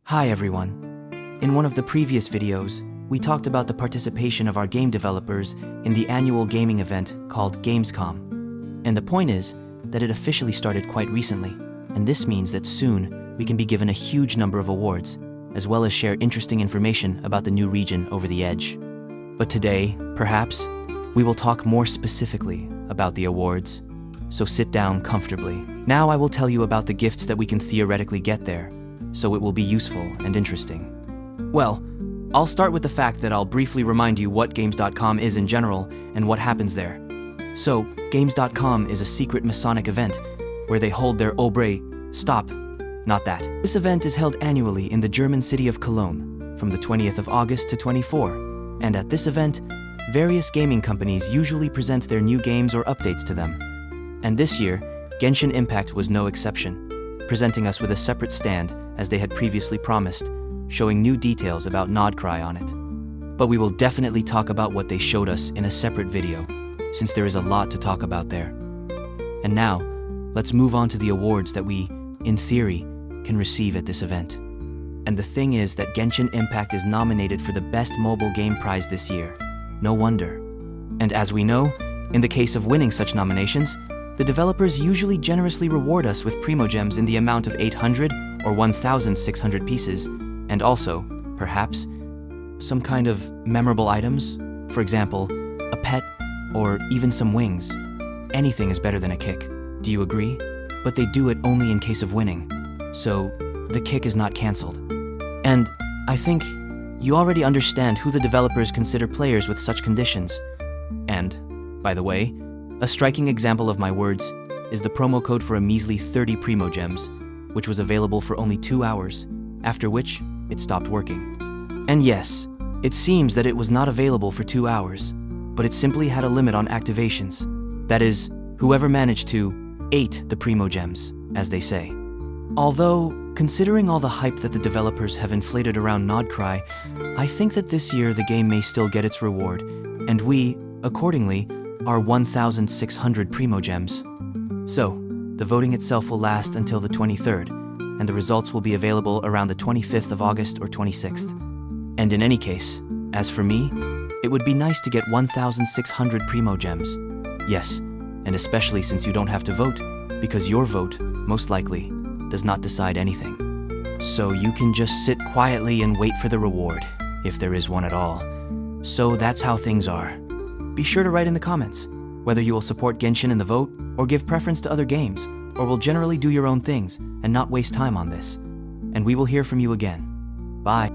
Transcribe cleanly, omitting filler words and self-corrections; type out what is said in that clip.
Hi everyone. In one of the previous videos, we talked about the participation of our game developers in the annual gaming event called Gamescom. And the point is that it officially started quite recently, and this means that soon we can be given a huge number of awards, as well as share interesting information about the new region over the edge. But today, perhaps, we will talk more specifically about the awards. So sit down comfortably. Now I will tell you about the gifts that we can theoretically get there, so it will be useful and interesting. Well, I'll start with the fact that I'll briefly remind you what Games.com is in general and what happens there. So, Games.com is a secret Masonic event where they hold their Stop, not that. This event is held annually in the German city of Cologne from the 20th of August to 24, and at this event, various gaming companies usually present their new games or updates to them. And this year, Genshin Impact was no exception, presenting us with a separate stand as they had previously promised, showing new details about Nodcry on it. But we will definitely talk about what they showed us in a separate video, since there is a lot to talk about there. And now, let's move on to the awards that we, in theory, can receive at this event. And the thing is that Genshin Impact is nominated for the Best Mobile Game Prize this year. No wonder. And as we know, in the case of winning such nominations, the developers usually generously reward us with Primogems in the amount of 800 or 1,600 pieces, and also, perhaps, some kind of memorable items, for example, a pet, or even some wings. Anything is better than a kick, do you agree? But they do it only in case of winning, so the kick is not cancelled. And I think you already understand who the developers consider players with such conditions. And, by the way, a striking example of my words is the promo code for a measly 30 Primogems, which was available for only 2 hours, after which it stopped working. And yes, it seems that it was not available for 2 hours, but it simply had a limit on activations. That is, whoever managed to ate the Primogems, as they say. Although, considering all the hype that the developers have inflated around Nodcry, I think that this year the game may still get its reward, and we, accordingly, are 1,600 Primogems. So, the voting itself will last until the 23rd, and the results will be available around the 25th of August or 26th. And in any case, as for me, it would be nice to get 1,600 Primogems. Yes, and especially since you don't have to vote, because your vote, most likely, does not decide anything. So you can just sit quietly and wait for the reward, if there is one at all. So that's how things are. Be sure to write in the comments whether you will support Genshin in the vote or give preference to other games, or will generally do your own things and not waste time on this. And we will hear from you again. Bye.